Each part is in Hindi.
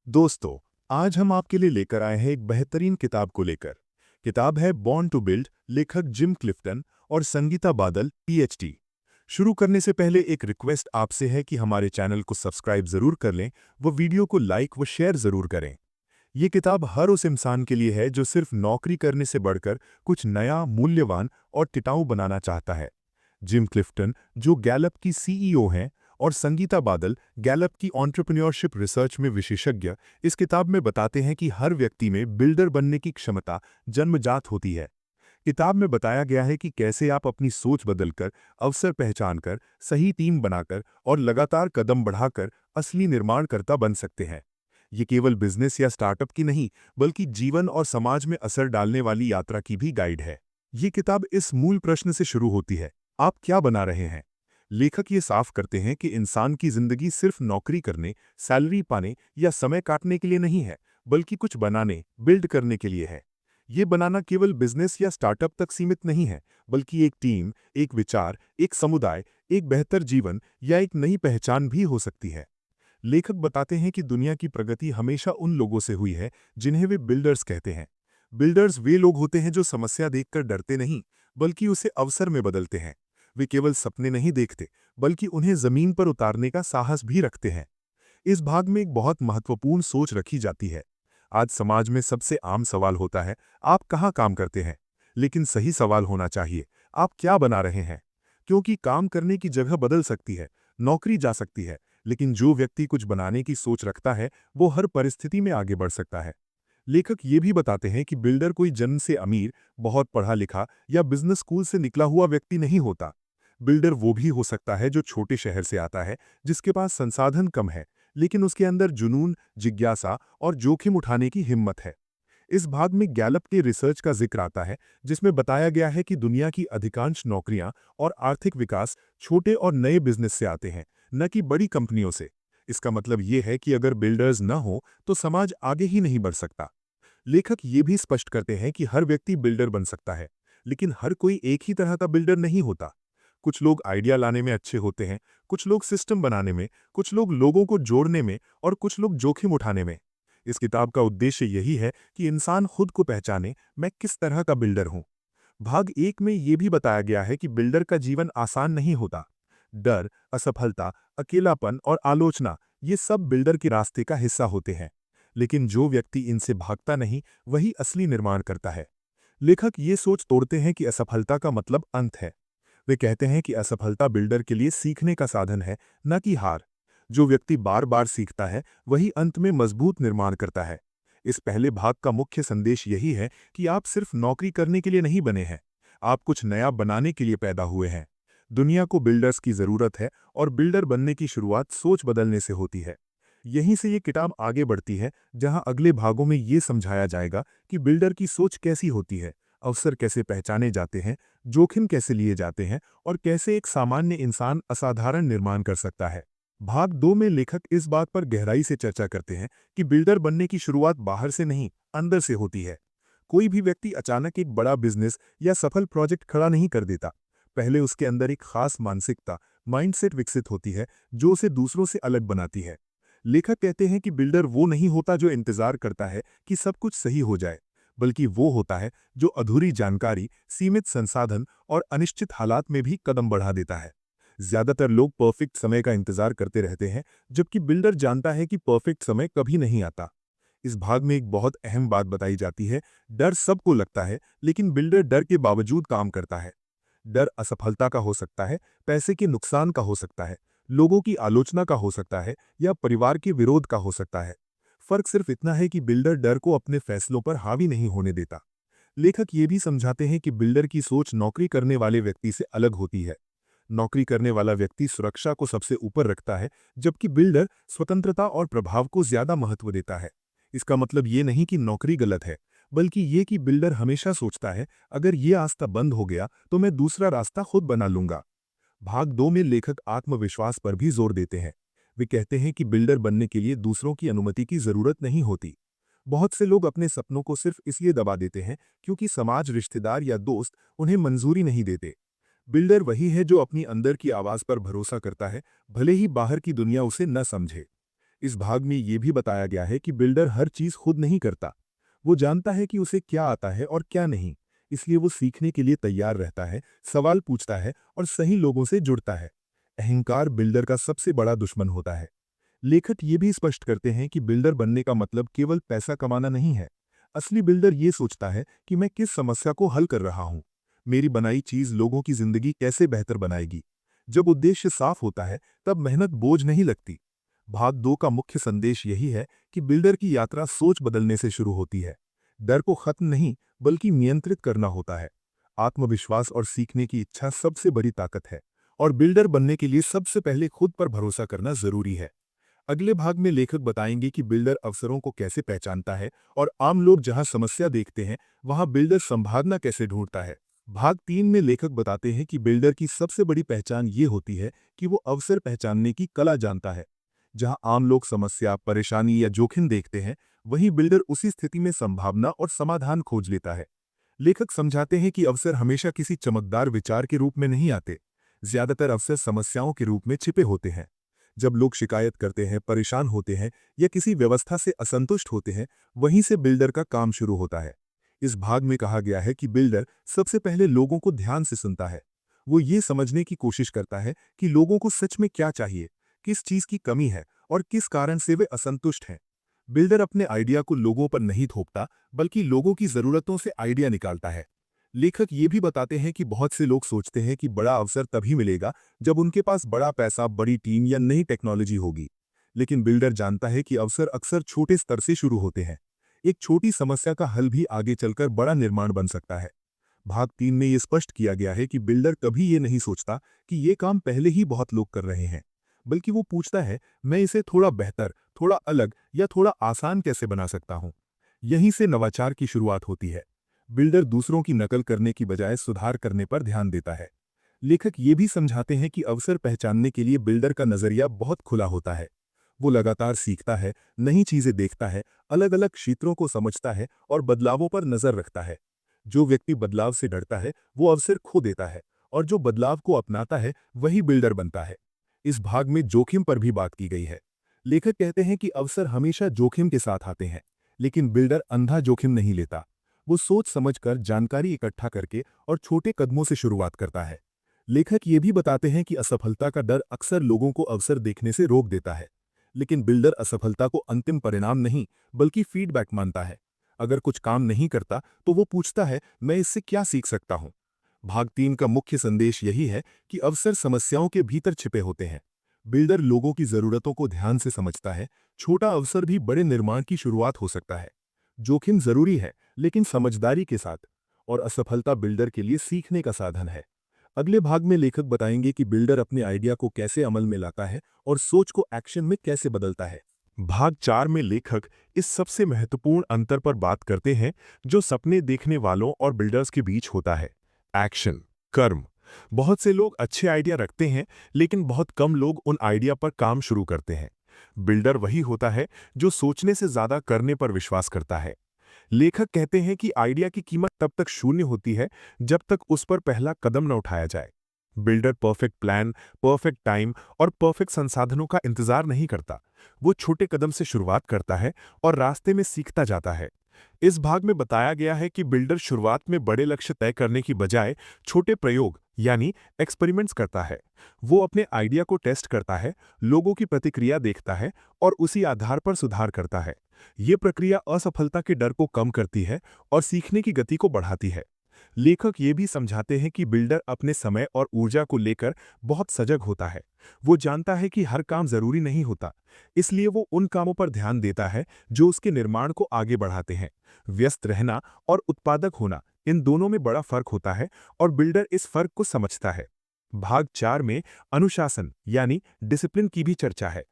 दोस्तों, आज हम आपके लिए लेकर आए हैं एक बेहतरीन किताब को लेकर। किताब है बॉर्न टू बिल्ड, लेखक जिम क्लिफ्टन और संगीता बादल, पीएचडी। शुरू करने से पहले एक रिक्वेस्ट आपसे है कि हमारे चैनल को सब्सक्राइब जरूर कर लें, वो वीडियो को लाइक व शेयर जरूर करें। ये किताब हर उस इंसान के लिए है जो सिर्फ नौकरी करने से बढ़कर कुछ नया, मूल्यवान और टिकाऊ बनाना चाहता है। जिम क्लिफ्टन, जो गैलप की सीईओ हैं, और संगीता बादल, गैलप की एंटरप्रेन्योरशिप रिसर्च में विशेषज्ञ, इस किताब में बताते हैं कि हर व्यक्ति में बिल्डर बनने की क्षमता जन्मजात होती है। किताब में बताया गया है कि कैसे आप अपनी सोच बदलकर, अवसर पहचानकर, सही टीम बनाकर और लगातार कदम बढ़ाकर असली निर्माणकर्ता बन सकते हैं। ये केवल बिजनेस या स्टार्टअप की नहीं, बल्कि जीवन और समाज में असर डालने वाली यात्रा की भी गाइड है। ये किताब इस मूल प्रश्न से शुरू होती है, आप क्या बना रहे हैं? लेखक ये साफ करते हैं कि इंसान की जिंदगी सिर्फ नौकरी करने, सैलरी पाने या समय काटने के लिए नहीं है, बल्कि कुछ बनाने, बिल्ड करने के लिए है। ये बनाना केवल बिजनेस या स्टार्टअप तक सीमित नहीं है, बल्कि एक टीम, एक विचार, एक समुदाय, एक बेहतर जीवन या एक नई पहचान भी हो सकती है। लेखक बताते हैं कि दुनिया की प्रगति हमेशा उन लोगों से हुई है जिन्हें वे बिल्डर्स कहते हैं। बिल्डर्स वे लोग होते हैं जो समस्या देखकर डरते नहीं, बल्कि उसे अवसर में बदलते हैं। वे केवल सपने नहीं देखते, बल्कि उन्हें जमीन पर उतारने का साहस भी रखते हैं। इस भाग में एक बहुत महत्वपूर्ण सोच रखी जाती है। आज समाज में सबसे आम सवाल होता है, आप कहाँ काम करते हैं? लेकिन सही सवाल होना चाहिए, आप क्या बना रहे हैं? क्योंकि काम करने की जगह बदल सकती है, नौकरी जा सकती है, लेकिन जो व्यक्ति कुछ बनाने की सोच रखता है, वो हर परिस्थिति में आगे बढ़ सकता है। लेखक ये भी बताते हैं कि बिल्डर कोई जन्म से अमीर, बहुत पढ़ा लिखा या बिजनेस स्कूल से निकला हुआ व्यक्ति नहीं होता। बिल्डर वो भी हो सकता है जो छोटे शहर से आता है, जिसके पास संसाधन कम है, लेकिन उसके अंदर जुनून, जिज्ञासा और जोखिम उठाने की हिम्मत है। इस भाग में गैलप के रिसर्च का जिक्र आता है, जिसमें बताया गया है कि दुनिया की अधिकांश नौकरियां और आर्थिक विकास छोटे और नए बिजनेस से आते हैं, न कि बड़ी कंपनियों से। इसका मतलब ये है कि अगर बिल्डर्स न हो तो समाज आगे ही नहीं बढ़ सकता। लेखक ये भी स्पष्ट करते हैं कि हर व्यक्ति बिल्डर बन सकता है, लेकिन हर कोई एक ही तरह का बिल्डर नहीं होता। कुछ लोग आइडिया लाने में अच्छे होते हैं, कुछ लोग सिस्टम बनाने में, कुछ लोग लोगों को जोड़ने में और कुछ लोग जोखिम उठाने में। इस किताब का उद्देश्य यही है कि इंसान खुद को पहचाने, मैं किस तरह का बिल्डर हूं। भाग एक में यह भी बताया गया है कि बिल्डर का जीवन आसान नहीं होता। डर, असफलता, अकेलापन और आलोचना, ये सब बिल्डर के रास्ते का हिस्सा होते हैं। लेकिन जो व्यक्ति इनसे भागता नहीं, वही असली निर्माण करता है। लेखक ये सोच तोड़ते हैं कि असफलता का मतलब अंत है। वे कहते हैं कि असफलता बिल्डर के लिए सीखने का साधन है, न कि हार। जो व्यक्ति बार बार सीखता है, वही अंत में मजबूत निर्माण करता है। इस पहले भाग का मुख्य संदेश यही है कि आप सिर्फ नौकरी करने के लिए नहीं बने हैं, आप कुछ नया बनाने के लिए पैदा हुए हैं। दुनिया को बिल्डर्स की जरूरत है, और बिल्डर बनने की शुरुआत सोच बदलने से होती है। यहीं से ये किताब आगे बढ़ती है, जहां अगले भागों में ये समझाया जाएगा कि बिल्डर की सोच कैसी होती है, अवसर कैसे पहचाने जाते हैं, जोखिम कैसे लिए जाते हैं और कैसे एक सामान्य इंसान असाधारण निर्माण कर सकता है। भाग 2 में लेखक इस बात पर गहराई से चर्चा करते हैं कि बिल्डर बनने की शुरुआत बाहर से नहीं, अंदर से होती है। कोई भी व्यक्ति अचानक एक बड़ा बिजनेस या सफल प्रोजेक्ट खड़ा नहीं कर देता। पहले उसके अंदर एक खास मानसिकता, माइंडसेट विकसित होती है, जो उसे दूसरों से अलग बनाती है। लेखक कहते हैं कि बिल्डर वो नहीं होता जो इंतजार करता है कि सब कुछ सही हो जाए, बल्कि वो होता है जो अधूरी जानकारी, सीमित संसाधन और अनिश्चित हालात में भी कदम बढ़ा देता है। ज्यादातर लोग परफेक्ट समय का इंतजार करते रहते हैं, जबकि बिल्डर जानता है कि परफेक्ट समय कभी नहीं आता। इस भाग में एक बहुत अहम बात बताई जाती है, डर सबको लगता है, लेकिन बिल्डर डर के बावजूद काम करता है। डर असफलता का हो सकता है, पैसे के नुकसान का हो सकता है, लोगों की आलोचना का हो सकता है या परिवार के विरोध का हो सकता है। फर्क सिर्फ इतना है कि बिल्डर डर को अपने फैसलों पर हावी नहीं होने देता। लेखक ये भी समझाते हैं कि बिल्डर की सोच नौकरी करने वाले व्यक्ति से अलग होती है। नौकरी करने वाला व्यक्ति सुरक्षा को सबसे ऊपर रखता है, जबकि बिल्डर स्वतंत्रता और प्रभाव को ज्यादा महत्व देता है। इसका मतलब ये नहीं कि नौकरी गलत है, बल्कि ये कि बिल्डर हमेशा सोचता है, अगर ये रास्ता बंद हो गया तो मैं दूसरा रास्ता खुद बना लूंगा। भाग 2 में लेखक आत्मविश्वास पर भी जोर देते हैं। वे कहते हैं कि बिल्डर बनने के लिए दूसरों की अनुमति की जरूरत नहीं होती। बहुत से लोग अपने सपनों को सिर्फ इसलिए दबा देते हैं क्योंकि समाज, रिश्तेदार या दोस्त उन्हें मंजूरी नहीं देते। बिल्डर वही है जो अपनी अंदर की आवाज पर भरोसा करता है, भले ही बाहर की दुनिया उसे न समझे। इस भाग में ये भी बताया गया है कि बिल्डर हर चीज खुद नहीं करता। वो जानता है कि उसे क्या आता है और क्या नहीं, इसलिए वो सीखने के लिए तैयार रहता है, सवाल पूछता है और सही लोगों से जुड़ता है। अहंकार बिल्डर का सबसे बड़ा दुश्मन होता है। लेखक ये भी स्पष्ट करते हैं कि बिल्डर बनने का मतलब केवल पैसा कमाना नहीं है। असली बिल्डर ये सोचता है कि मैं किस समस्या को हल कर रहा हूँ, मेरी बनाई चीज लोगों की जिंदगी कैसे बेहतर बनाएगी। जब उद्देश्य साफ होता है तब मेहनत बोझ नहीं लगती। भाग 2 का मुख्य संदेश यही है कि बिल्डर की यात्रा सोच बदलने से शुरू होती है। डर को खत्म नहीं बल्कि नियंत्रित करना होता है। आत्मविश्वास और सीखने की इच्छा सबसे बड़ी ताकत है, और बिल्डर बनने के लिए सबसे पहले खुद पर भरोसा करना जरूरी है। अगले भाग में लेखक बताएंगे कि बिल्डर अवसरों को कैसे पहचानता है और आम लोग जहां समस्या देखते हैं वहां बिल्डर संभावना कैसे ढूंढता है। भाग 3 में लेखक बताते हैं कि बिल्डर की सबसे बड़ी पहचान ये होती है कि वो अवसर पहचानने की कला जानता है। जहां आम लोग समस्या, परेशानी या जोखिम देखते हैं, वहीं बिल्डर उसी स्थिति में संभावना और समाधान खोज लेता है। लेखक समझाते हैं कि अवसर हमेशा किसी चमकदार विचार के रूप में नहीं आते। ज्यादातर अवसर समस्याओं के रूप में छिपे होते हैं। जब लोग शिकायत करते हैं, परेशान होते हैं या किसी व्यवस्था से असंतुष्ट होते हैं, वहीं से बिल्डर का काम शुरू होता है। इस भाग में कहा गया है कि बिल्डर सबसे पहले लोगों को ध्यान से सुनता है। वो ये समझने की कोशिश करता है कि लोगों को सच में क्या चाहिए, किस चीज की कमी है और किस कारण से वे असंतुष्ट हैं। बिल्डर अपने आइडिया को लोगों पर नहीं थोपता, बल्कि लोगों की जरूरतों से आइडिया निकालता है। लेखक ये भी बताते हैं कि बहुत से लोग सोचते हैं कि बड़ा अवसर तभी मिलेगा जब उनके पास बड़ा पैसा, बड़ी टीम या नई टेक्नोलॉजी होगी। लेकिन बिल्डर जानता है कि अवसर अक्सर छोटे स्तर से शुरू होते हैं। एक छोटी समस्या का हल भी आगे चलकर बड़ा निर्माण बन सकता है। भाग 3 में ये स्पष्ट किया गया है कि बिल्डर कभी ये नहीं सोचता कि ये काम पहले ही बहुत लोग कर रहे हैं, बल्कि वो पूछता है, मैं इसे थोड़ा बेहतर, थोड़ा अलग या थोड़ा आसान कैसे बना सकता हूँ। यहीं से नवाचार की शुरुआत होती है। बिल्डर दूसरों की नकल करने की बजाय सुधार करने पर ध्यान देता है। लेखक ये भी समझाते हैं कि अवसर पहचानने के लिए बिल्डर का नजरिया बहुत खुला होता है। वो लगातार सीखता है, नई चीजें देखता है, अलग अलग क्षेत्रों को समझता है और बदलावों पर नजर रखता है। जो व्यक्ति बदलाव से डरता है वो अवसर खो देता है, और जो बदलाव को अपनाता है वही बिल्डर बनता है। इस भाग में जोखिम पर भी बात की गई है। लेखक कहते हैं कि अवसर हमेशा जोखिम के साथ आते हैं, लेकिन बिल्डर अंधा जोखिम नहीं लेता। वो सोच समझकर, जानकारी इकट्ठा करके और छोटे कदमों से शुरुआत करता है। लेखक ये भी बताते हैं कि असफलता का डर अक्सर लोगों को अवसर देखने से रोक देता है, लेकिन बिल्डर असफलता को अंतिम परिणाम नहीं बल्कि फीडबैक मानता है। अगर कुछ काम नहीं करता तो वो पूछता है, मैं इससे क्या सीख सकता हूँ। भाग 3 का मुख्य संदेश यही है कि अवसर समस्याओं के भीतर छिपे होते हैं। बिल्डर लोगों की जरूरतों को ध्यान से समझता है। छोटा अवसर भी बड़े निर्माण की शुरुआत हो सकता है। जोखिम जरूरी है, लेकिन समझदारी के साथ। और असफलता बिल्डर के लिए सीखने का साधन है। अगले भाग में लेखक बताएंगे कि बिल्डर अपने आइडिया को कैसे अमल में लाता है और सोच को एक्शन में कैसे बदलता है। भाग 4 में लेखक इस सबसे महत्वपूर्ण अंतर पर बात करते हैं जो सपने देखने वालों और बिल्डर्स के बीच होता है। एक्शन, कर्म। बहुत से लोग अच्छे आइडिया रखते हैं, लेकिन बहुत कम लोग उन आइडिया पर काम शुरू करते हैं। बिल्डर वही होता है जो सोचने से ज्यादा करने पर विश्वास करता है। लेखक कहते हैं कि आइडिया की कीमत तब तक शून्य होती है जब तक उस पर पहला कदम न उठाया जाए। Builder perfect plan, perfect time और परफेक्ट संसाधनों का इंतजार नहीं करता। वो छोटे कदम से शुरुआत करता है और रास्ते में सीखता जाता है। इस भाग में बताया गया है कि बिल्डर शुरुआत में बड़े लक्ष्य तय करने की बजाय छोटे प्रयोग यानी एक्सपेरिमेंट्स करता है। वो अपने आइडिया को टेस्ट करता है, लोगों की प्रतिक्रिया देखता है और उसी आधार पर सुधार करता है। ये प्रक्रिया असफलता के डर को कम करती है और सीखने की गति को बढ़ाती है। लेखक ये भी समझाते हैं कि बिल्डर अपने समय और ऊर्जा को लेकर बहुत सजग होता है। वो जानता है कि हर काम जरूरी नहीं होता, इसलिए वो उन कामों पर ध्यान देता है जो उसके निर्माण को आगे बढ़ाते हैं। व्यस्त रहना और उत्पादक होना, इन दोनों में बड़ा फर्क होता है और बिल्डर इस फर्क को समझता है। भाग 4 में अनुशासन यानी डिसिप्लिन की भी चर्चा है।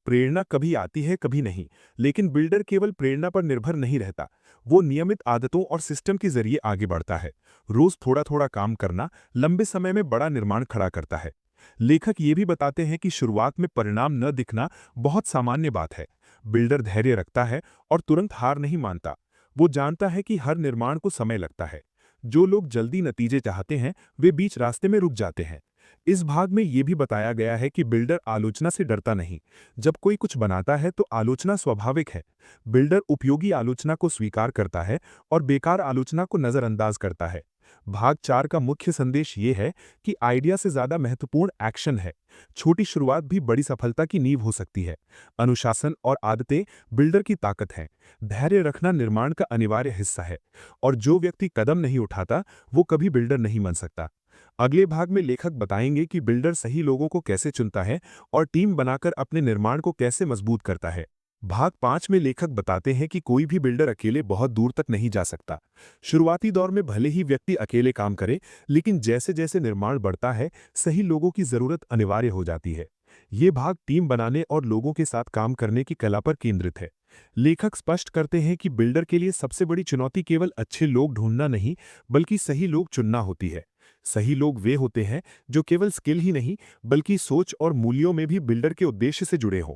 प्रेरणा कभी आती है कभी नहीं, लेकिन बिल्डर केवल प्रेरणा पर निर्भर नहीं रहता। वो नियमित आदतों और सिस्टम के जरिए आगे बढ़ता है। रोज थोड़ा थोड़ा काम करना लंबे समय में बड़ा निर्माण खड़ा करता है। लेखक ये भी बताते हैं कि शुरुआत में परिणाम न दिखना बहुत सामान्य बात है। बिल्डर धैर्य रखता है और तुरंत हार नहीं मानता। वो जानता है कि हर निर्माण को समय लगता है। जो लोग जल्दी नतीजे चाहते हैं वे बीच रास्ते में रुक जाते हैं। इस भाग में ये भी बताया गया है कि बिल्डर आलोचना से डरता नहीं। जब कोई कुछ बनाता है तो आलोचना स्वाभाविक है। बिल्डर उपयोगी आलोचना को स्वीकार करता है और बेकार आलोचना को नजरअंदाज करता है। भाग 4 का मुख्य संदेश ये है कि आइडिया से ज्यादा महत्वपूर्ण एक्शन है। छोटी शुरुआत भी बड़ी सफलता की नींव हो सकती है। अनुशासन और आदतें बिल्डर की ताकत हैं। धैर्य रखना निर्माण का अनिवार्य हिस्सा है। और जो व्यक्ति कदम नहीं उठाता, वो कभी बिल्डर नहीं बन सकता। अगले भाग में लेखक बताएंगे कि बिल्डर सही लोगों को कैसे चुनता है और टीम बनाकर अपने निर्माण को कैसे मजबूत करता है। भाग 5 में लेखक बताते हैं कि कोई भी बिल्डर अकेले बहुत दूर तक नहीं जा सकता। शुरुआती दौर में भले ही व्यक्ति अकेले काम करे, लेकिन जैसे जैसे निर्माण बढ़ता है, सही लोगों की जरूरत अनिवार्य हो जाती है। ये भाग टीम बनाने और लोगों के साथ काम करने की कला पर केंद्रित है। लेखक स्पष्ट करते हैं कि बिल्डर के लिए सबसे बड़ी चुनौती केवल अच्छे लोग ढूंढना नहीं, बल्कि सही लोग चुनना होती है। सही लोग वे होते हैं जो केवल स्किल ही नहीं, बल्कि सोच और मूल्यों में भी बिल्डर के उद्देश्य से जुड़े हों।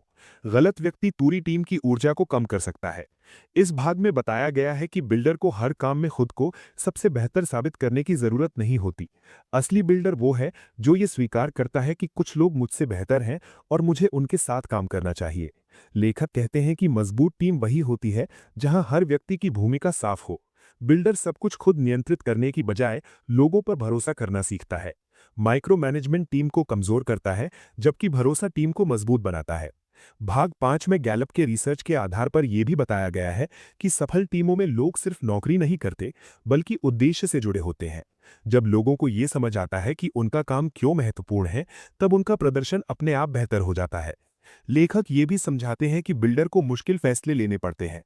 गलत व्यक्ति पूरी टीम की ऊर्जा को कम कर सकता है। इस भाग में बताया गया है कि बिल्डर को हर काम में खुद को सबसे बेहतर साबित करने की जरूरत नहीं होती। असली बिल्डर वो है जो ये स्वीकार करता है कि कुछ लोग मुझसे बेहतर हैं और मुझे उनके साथ काम करना चाहिए। लेखक कहते हैं कि मजबूत टीम वही होती है जहां हर व्यक्ति की भूमिका साफ हो। बिल्डर सब कुछ खुद नियंत्रित करने की बजाय लोगों पर भरोसा करना सीखता है। माइक्रो मैनेजमेंट टीम को कमजोर करता है, जबकि भरोसा टीम को मजबूत बनाता है। भाग 5 में गैलप के रिसर्च के आधार पर यह भी बताया गया है कि सफल टीमों में लोग सिर्फ नौकरी नहीं करते, बल्कि उद्देश्य से जुड़े होते हैं। जब लोगों को यह समझ आता है कि उनका काम क्यों महत्वपूर्ण है, तब उनका प्रदर्शन अपने आप बेहतर हो जाता है। लेखक ये भी समझाते हैं कि बिल्डर को मुश्किल फैसले लेने पड़ते हैं।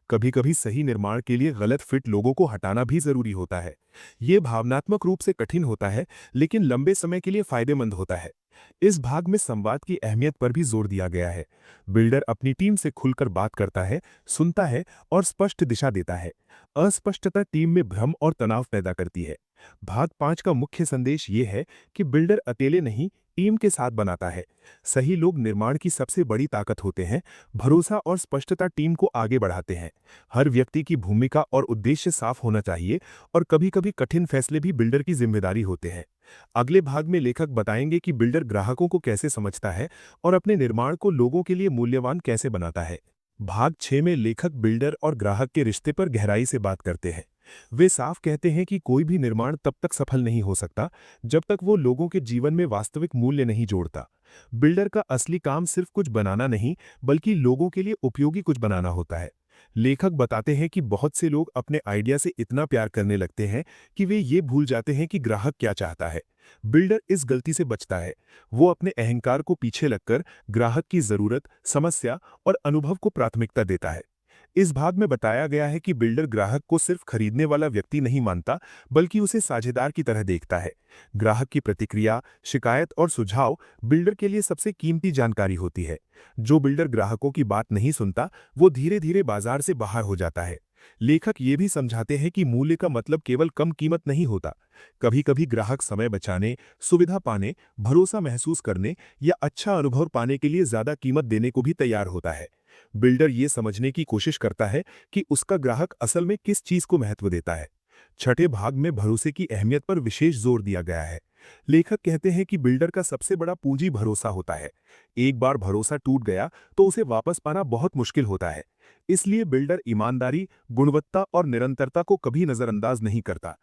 कभी-कभी सही निर्माण के लिए गलत फिट लोगों को हटाना भी जरूरी होता है। ये भावनात्मक रूप से कठिन होता है, लेकिन लंबे समय के लिए फायदेमंद होता है। इस भाग में संवाद की अहमियत पर भी जोर दिया गया है। बिल्डर अपनी टीम से खुलकर बात करता है, सुनता है और स्पष्ट दिशा देता है। अस्पष्टता टीम में भ्रम और तनाव पैदा करती है। भाग 5 का मुख्य संदेश ये है कि बिल्डर अकेले नहीं, टीम के साथ बनाता है। सही लोग निर्माण की सबसे बड़ी ताकत होते हैं। भरोसा और स्पष्टता टीम को आगे बढ़ाते हैं। हर व्यक्ति की भूमिका और उद्देश्य साफ होना चाहिए, और कभी-कभी कठिन फैसले भी बिल्डर की जिम्मेदारी होते हैं। अगले भाग में लेखक बताएंगे कि बिल्डर ग्राहकों को कैसे समझता है और अपने निर्माण को लोगों के लिए मूल्यवान कैसे बनाता है। भाग 6 में लेखक बिल्डर और ग्राहक के रिश्ते पर गहराई से बात करते हैं। वे साफ कहते हैं कि कोई भी निर्माण तब तक सफल नहीं हो सकता जब तक वो लोगों के जीवन में वास्तविक मूल्य नहीं जोड़ता। बिल्डर का असली काम सिर्फ कुछ बनाना नहीं, बल्कि लोगों के लिए उपयोगी कुछ बनाना होता है। लेखक बताते हैं कि बहुत से लोग अपने आइडिया से इतना प्यार करने लगते हैं कि वे ये भूल जाते हैं कि ग्राहक क्या चाहता है। बिल्डर इस गलती से बचता है। वो अपने अहंकार को पीछे लगकर ग्राहक की जरूरत, समस्या और अनुभव को प्राथमिकता देता है। इस भाग में बताया गया है कि बिल्डर ग्राहक को सिर्फ खरीदने वाला व्यक्ति नहीं मानता, बल्कि उसे साझेदार की तरह देखता है। ग्राहक की प्रतिक्रिया, शिकायत और सुझाव बिल्डर के लिए सबसे कीमती जानकारी होती है। जो बिल्डर ग्राहकों की बात नहीं सुनता, वो धीरे धीरे बाजार से बाहर हो जाता है। लेखक ये भी समझाते हैं कि मूल्य का मतलब केवल कम कीमत नहीं होता। कभी-कभी ग्राहक समय बचाने, सुविधा पाने, भरोसा महसूस करने या अच्छा अनुभव पाने के लिए ज्यादा कीमत देने को भी तैयार होता है। बिल्डर ये समझने की कोशिश करता है कि उसका ग्राहक असल में किस चीज को महत्व देता है। छठे भाग में भरोसे की अहमियत पर विशेष जोर दिया गया है। लेखक कहते हैं कि बिल्डर का सबसे बड़ा पूंजी भरोसा होता है। एक बार भरोसा टूट गया तो उसे वापस पाना बहुत मुश्किल होता है। इसलिए बिल्डर ईमानदारी, गुणवत्ता और निरंतरता को कभी नजरअंदाज नहीं करता।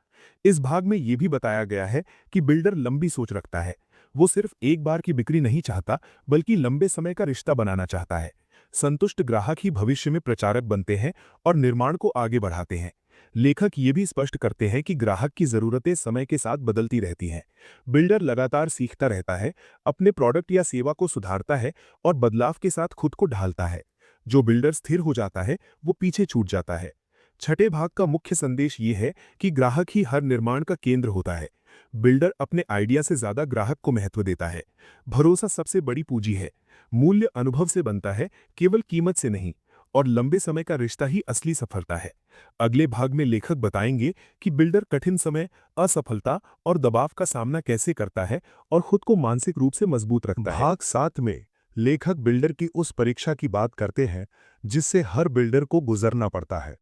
इस भाग में यह भी बताया गया है कि बिल्डर लंबी सोच रखता है। वो सिर्फ एक बार की बिक्री नहीं चाहता, बल्कि लंबे समय का रिश्ता बनाना चाहता है। संतुष्ट ग्राहक ही भविष्य में प्रचारक बनते हैं और निर्माण को आगे बढ़ाते हैं। लेखक ये भी स्पष्ट करते हैं कि ग्राहक की जरूरतें समय के साथ बदलती रहती हैं। बिल्डर लगातार सीखता रहता है, अपने प्रोडक्ट या सेवा को सुधारता है और बदलाव के साथ खुद को ढालता है। जो बिल्डर स्थिर हो जाता है, वो पीछे छूट जाता है। छठे भाग का मुख्य संदेश ये है कि ग्राहक ही हर निर्माण का केंद्र होता है। बिल्डर अपने आइडिया से ज्यादा ग्राहक को महत्व देता है। भरोसा सबसे बड़ी पूंजी है। मूल्य अनुभव से बनता है, केवल कीमत से नहीं, और लंबे समय का रिश्ता ही असली सफलता है। अगले भाग में लेखक बताएंगे कि बिल्डर कठिन समय, असफलता और दबाव का सामना कैसे करता है और खुद को मानसिक रूप से मजबूत रखता है। भाग 7 में लेखक बिल्डर की उस परीक्षा की बात करते हैं जिससे हर बिल्डर को गुजरना पड़ता है।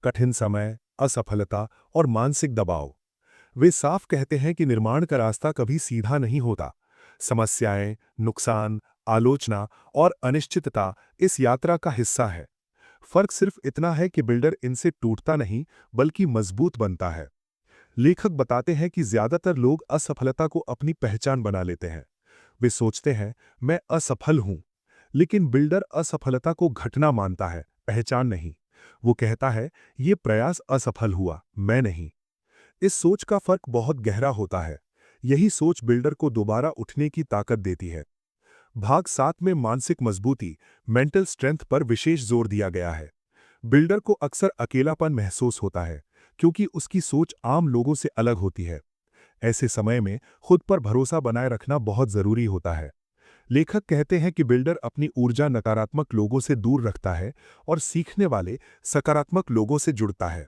कठिन समय, असफलता और मानसिक दबाव। वे साफ कहते हैं कि निर्माण का रास्ता कभी सीधा नहीं होता। समस्याएं, नुकसान, आलोचना और अनिश्चितता इस यात्रा का हिस्सा है। फर्क सिर्फ इतना है कि बिल्डर इनसे टूटता नहीं, बल्कि मजबूत बनता है। लेखक बताते हैं कि ज्यादातर लोग असफलता को अपनी पहचान बना लेते हैं। वे सोचते हैं, मैं असफल हूं। लेकिन बिल्डर असफलता को घटना मानता है, पहचान नहीं। वो कहता है, ये प्रयास असफल हुआ, मैं नहीं। इस सोच का फर्क बहुत गहरा होता है। यही सोच बिल्डर को दोबारा उठने की ताकत देती है। भाग 7 में मानसिक मजबूती, मेंटल स्ट्रेंथ पर विशेष जोर दिया गया है। बिल्डर को अक्सर अकेलापन महसूस होता है, क्योंकि उसकी सोच आम लोगों से अलग होती है। ऐसे समय में खुद पर भरोसा बनाए रखना बहुत जरूरी होता है। लेखक कहते हैं कि बिल्डर अपनी ऊर्जा नकारात्मक लोगों से दूर रखता है और सीखने वाले, सकारात्मक लोगों से जुड़ता है।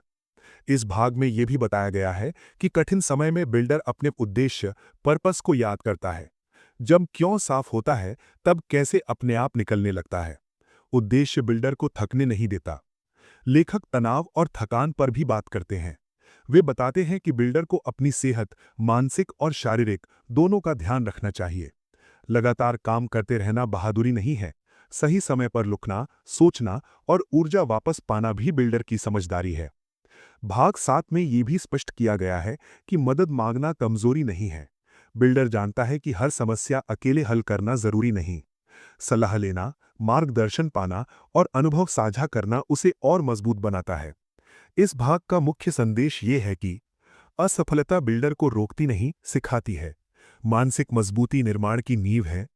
इस भाग में यह भी बताया गया है कि कठिन समय में बिल्डर अपने उद्देश्य, पर्पस को याद करता है। जब क्यों साफ होता है, तब कैसे अपने आप निकलने लगता है। उद्देश्य बिल्डर को थकने नहीं देता। लेखक तनाव और थकान पर भी बात करते हैं। वे बताते हैं कि बिल्डर को अपनी सेहत, मानसिक और शारीरिक, दोनों का ध्यान रखना चाहिए। लगातार काम करते रहना बहादुरी नहीं है। सही समय पर रुकना, सोचना और ऊर्जा वापस पाना भी बिल्डर की समझदारी है। भाग 7 में यह भी स्पष्ट किया गया है कि मदद मांगना कमजोरी नहीं है। बिल्डर जानता है कि हर समस्या अकेले हल करना जरूरी नहीं। सलाह लेना, मार्गदर्शन पाना और अनुभव साझा करना उसे और मजबूत बनाता है। इस भाग का मुख्य संदेश ये है कि असफलता बिल्डर को रोकती नहीं, सिखाती है। मानसिक मजबूती निर्माण की नींव है।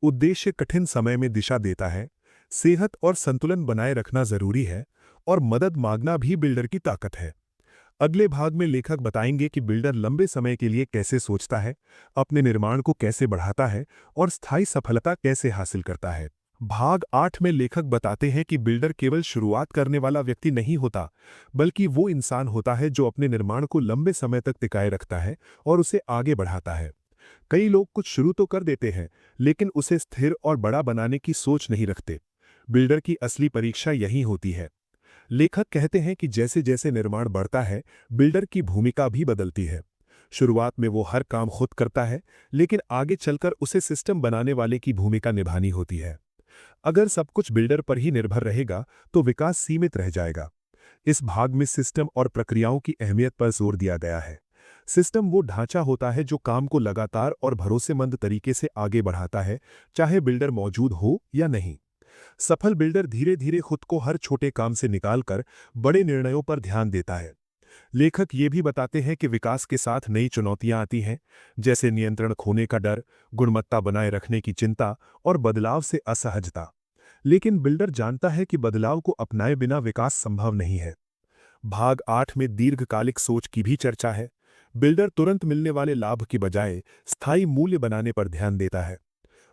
उद्देश्य कठिन समय में दिशा देता है। सेहत और संतुलन बनाए रखना जरूरी है। और मदद मांगना भी बिल्डर की ताकत है। अगले भाग में लेखक बताएंगे कि बिल्डर लंबे समय के लिए कैसे सोचता है, अपने निर्माण को कैसे बढ़ाता है और स्थायी सफलता कैसे हासिल करता है। भाग 8 में लेखक बताते हैं कि बिल्डर केवल शुरुआत करने वाला व्यक्ति नहीं होता, बल्कि वो इंसान होता है जो अपने निर्माण को लंबे समय तक टिकाए रखता है और उसे आगे बढ़ाता है। कई लोग कुछ शुरू तो कर देते हैं, लेकिन उसे स्थिर और बड़ा बनाने की सोच नहीं रखते। बिल्डर की असली परीक्षा यही होती है। लेखक कहते हैं कि जैसे जैसे निर्माण बढ़ता है, बिल्डर की भूमिका भी बदलती है। शुरुआत में वो हर काम खुद करता है, लेकिन आगे चलकर उसे सिस्टम बनाने वाले की भूमिका निभानी होती है। अगर सब कुछ बिल्डर पर ही निर्भर रहेगा, तो विकास सीमित रह जाएगा। इस भाग में सिस्टम और प्रक्रियाओं की अहमियत पर जोर दिया गया है। सिस्टम वो ढांचा होता है जो काम को लगातार और भरोसेमंद तरीके से आगे बढ़ाता है, चाहे बिल्डर मौजूद हो या नहीं। सफल बिल्डर धीरे धीरे खुद को हर छोटे काम से निकालकर बड़े निर्णयों पर ध्यान देता है। लेखक ये भी बताते हैं कि विकास के साथ नई चुनौतियां आती हैं, जैसे नियंत्रण खोने का डर, गुणवत्ता बनाए रखने की चिंता और बदलाव से असहजता। लेकिन बिल्डर जानता है कि बदलाव को अपनाए बिना विकास संभव नहीं है। भाग 8 में दीर्घकालिक सोच की भी चर्चा है। बिल्डर तुरंत मिलने वाले लाभ की बजाय स्थायी मूल्य बनाने पर ध्यान देता है।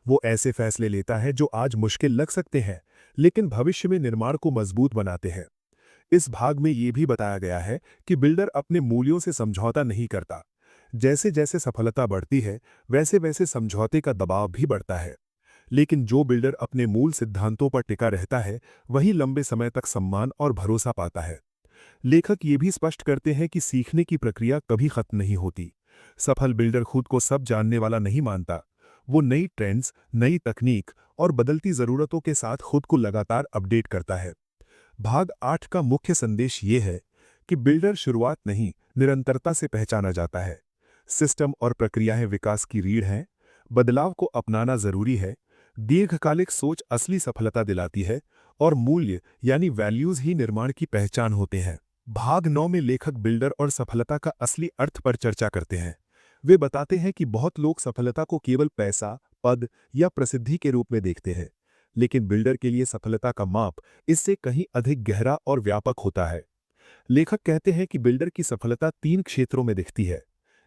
वो ऐसे फैसले लेता है जो आज मुश्किल लग सकते हैं, लेकिन भविष्य में निर्माण को मजबूत बनाते हैं। इस भाग में ये भी बताया गया है कि बिल्डर अपने मूल्यों से समझौता नहीं करता। जैसे जैसे सफलता बढ़ती है, वैसे वैसे समझौते का दबाव भी बढ़ता है। लेकिन जो बिल्डर अपने मूल सिद्धांतों पर टिका रहता है, वही लंबे समय तक सम्मान और भरोसा पाता है। लेखक ये भी स्पष्ट करते हैं कि सीखने की प्रक्रिया कभी खत्म नहीं होती। सफल बिल्डर खुद को सब जानने वाला नहीं मानता। वो नई ट्रेंड्स, नई तकनीक और बदलती जरूरतों के साथ खुद को लगातार अपडेट करता है। भाग 8 का मुख्य संदेश ये है कि बिल्डर शुरुआत नहीं, निरंतरता से पहचाना जाता है। सिस्टम और प्रक्रियाएं विकास की रीढ़ हैं। बदलाव को अपनाना जरूरी है। दीर्घकालिक सोच असली सफलता दिलाती है और मूल्य यानी वैल्यूज ही निर्माण की पहचान होते हैं। भाग 9 में लेखक बिल्डर और सफलता का असली अर्थ पर चर्चा करते हैं। वे बताते हैं कि बहुत लोग सफलता को केवल पैसा, पद या प्रसिद्धि के रूप में देखते हैं, लेकिन बिल्डर के लिए सफलता का माप इससे कहीं अधिक गहरा और व्यापक होता है। लेखक कहते हैं कि बिल्डर की सफलता 3 क्षेत्रों में दिखती है।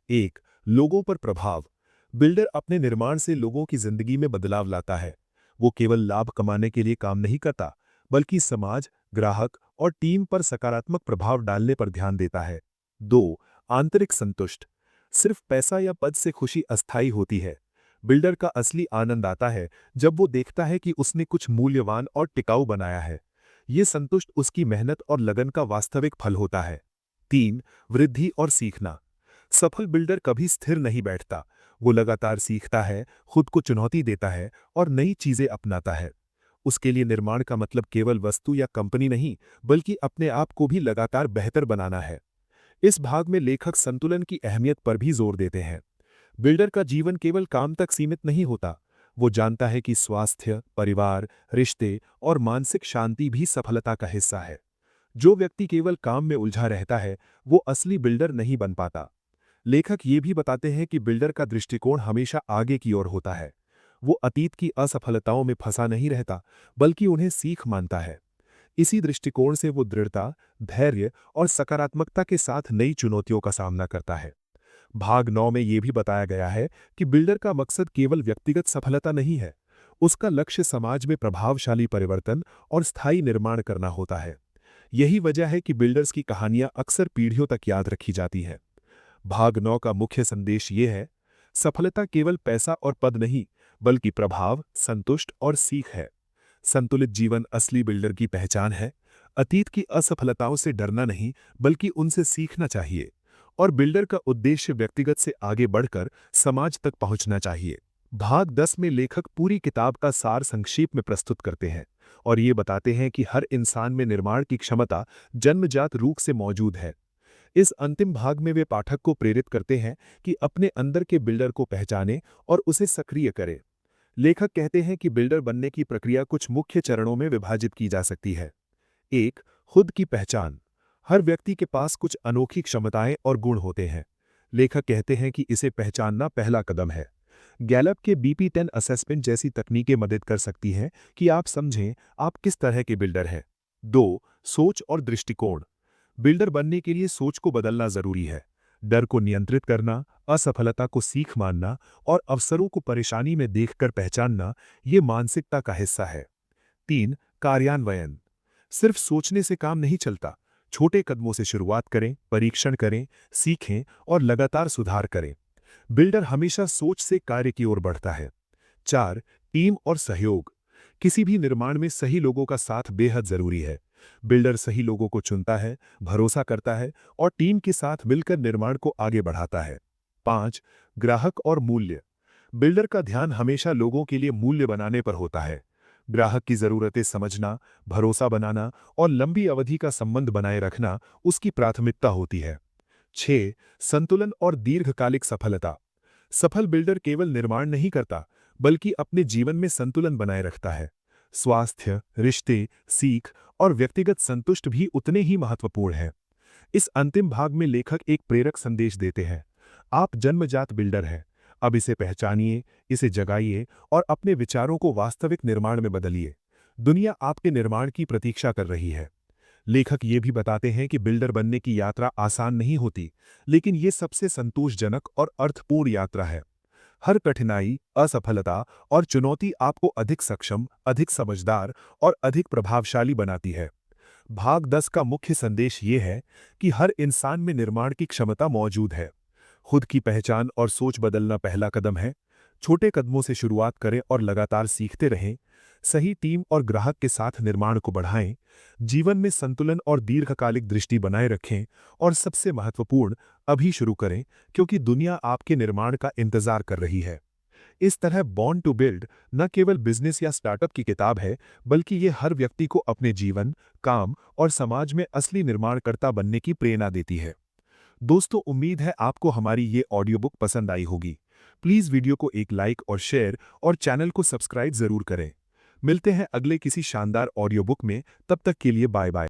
1. लोगों पर प्रभाव। बिल्डर अपने निर्माण से लोगों की जिंदगी में बदलाव लाता है। वो केवल लाभ कमाने के लिए काम नहीं करता, बल्कि समाज, ग्राहक और टीम पर सकारात्मक प्रभाव डालने पर ध्यान देता है। 2. आंतरिक संतुष्ट। सिर्फ पैसा या पद से खुशी अस्थायी होती है। बिल्डर का असली आनंद आता है जब वो देखता है कि उसने कुछ मूल्यवान और टिकाऊ बनाया है। ये संतुष्ट उसकी मेहनत और लगन का वास्तविक फल होता है। 3. वृद्धि और सीखना। सफल बिल्डर कभी स्थिर नहीं बैठता। वो लगातार सीखता है, खुद को चुनौती देता है और नई चीजें अपनाता है। उसके लिए निर्माण का मतलब केवल वस्तु या कंपनी नहीं, बल्कि अपने आप को भी लगातार बेहतर बनाना है। इस भाग में लेखक संतुलन की अहमियत पर भी जोर देते हैं। बिल्डर का जीवन केवल काम तक सीमित नहीं होता। वो जानता है कि स्वास्थ्य, परिवार, रिश्ते और मानसिक शांति भी सफलता का हिस्सा है। जो व्यक्ति केवल काम में उलझा रहता है, वो असली बिल्डर नहीं बन पाता। लेखक ये भी बताते हैं कि बिल्डर का दृष्टिकोण हमेशा आगे की ओर होता है। वो अतीत की असफलताओं में फंसा नहीं रहता, बल्कि उन्हें सीख मानता है। इसी दृष्टिकोण से वो दृढ़ता, धैर्य और सकारात्मकता के साथ नई चुनौतियों का सामना करता है। भाग 9 में यह भी बताया गया है कि बिल्डर का मकसद केवल व्यक्तिगत सफलता नहीं है। उसका लक्ष्य समाज में प्रभावशाली परिवर्तन और स्थायी निर्माण करना होता है। यही वजह है कि बिल्डर्स की कहानियां अक्सर पीढ़ियों तक याद रखी जाती हैं। भाग 9 का मुख्य संदेश ये है: सफलता केवल पैसा और पद नहीं, बल्कि प्रभाव, संतुष्ट और सीख है। संतुलित जीवन असली बिल्डर की पहचान है। अतीत की असफलताओं से डरना नहीं, बल्कि उनसे सीखना चाहिए। और बिल्डर का उद्देश्य व्यक्तिगत से आगे बढ़कर समाज तक पहुंचना चाहिए। भाग 10 में लेखक पूरी किताब का सार संक्षेप में प्रस्तुत करते हैं और ये बताते हैं कि हर इंसान में निर्माण की क्षमता जन्मजात रूप से मौजूद है। इस अंतिम भाग में वे पाठक को प्रेरित करते हैं कि अपने अंदर के बिल्डर को पहचानें और उसे सक्रिय करें। लेखक कहते हैं कि बिल्डर बनने की प्रक्रिया कुछ मुख्य चरणों में विभाजित की जा सकती है। 1. खुद की पहचान। हर व्यक्ति के पास कुछ अनोखी क्षमताएं और गुण होते हैं। लेखक कहते हैं कि इसे पहचानना पहला कदम है। गैलप के BP10 असेसमेंट जैसी तकनीकें मदद कर सकती हैं कि आप समझें आप किस तरह के बिल्डर हैं। 2. सोच और दृष्टिकोण। बिल्डर बनने के लिए सोच को बदलना जरूरी है। डर को नियंत्रित करना, असफलता को सीख मानना और अवसरों को परेशानी में देखकर पहचानना, ये मानसिकता का हिस्सा है। 3. कार्यान्वयन। सिर्फ सोचने से काम नहीं चलता। छोटे कदमों से शुरुआत करें, परीक्षण करें, सीखें और लगातार सुधार करें। बिल्डर हमेशा सोच से कार्य की ओर बढ़ता है। 4. टीम और सहयोग। किसी भी निर्माण में सही लोगों का साथ बेहद जरूरी है। बिल्डर सही लोगों को चुनता है, भरोसा करता है और टीम के साथ मिलकर निर्माण को आगे बढ़ाता है। 5. ग्राहक और मूल्य। बिल्डर का ध्यान हमेशा लोगों के लिए मूल्य बनाने पर होता है। ग्राहक की जरूरतें समझना, भरोसा बनाना और लंबी अवधि का संबंध बनाए रखना उसकी प्राथमिकता होती है। 6. संतुलन और दीर्घकालिक सफलता। सफल बिल्डर केवल निर्माण नहीं करता, बल्कि अपने जीवन में संतुलन बनाए रखता है। स्वास्थ्य, रिश्ते, सीख और व्यक्तिगत संतुष्ट भी उतने ही महत्वपूर्ण हैं। इस अंतिम भाग में लेखक एक प्रेरक संदेश देते हैं। आप जन्मजात बिल्डर हैं। अब इसे पहचानिए, इसे जगाइए और अपने विचारों को वास्तविक निर्माण में बदलिए। दुनिया आपके निर्माण की प्रतीक्षा कर रही है। लेखक ये भी बताते हैं कि बिल्डर बनने की यात्रा आसान नहीं होती, लेकिन ये सबसे संतोषजनक और अर्थपूर्ण यात्रा है। हर कठिनाई, असफलता और चुनौती आपको अधिक सक्षम, अधिक समझदार और अधिक प्रभावशाली बनाती है। भाग 10 का मुख्य संदेश ये है कि हर इंसान में निर्माण की क्षमता मौजूद है। खुद की पहचान और सोच बदलना पहला कदम है। छोटे कदमों से शुरुआत करें और लगातार सीखते रहें। सही टीम और ग्राहक के साथ निर्माण को बढ़ाएं। जीवन में संतुलन और दीर्घकालिक दृष्टि बनाए रखें और सबसे महत्वपूर्ण, अभी शुरू करें, क्योंकि दुनिया आपके निर्माण का इंतजार कर रही है। इस तरह बॉर्न टू बिल्ड न केवल बिजनेस या स्टार्टअप की किताब है, बल्कि ये हर व्यक्ति को अपने जीवन, काम और समाज में असली निर्माणकर्ता बनने की प्रेरणा देती है। दोस्तों, उम्मीद है आपको हमारी ये ऑडियो बुक पसंद आई होगी। प्लीज़ वीडियो को एक लाइक और शेयर और चैनल को सब्सक्राइब जरूर करें। मिलते हैं अगले किसी शानदार ऑडियो बुक में। तब तक के लिए बाय बाय।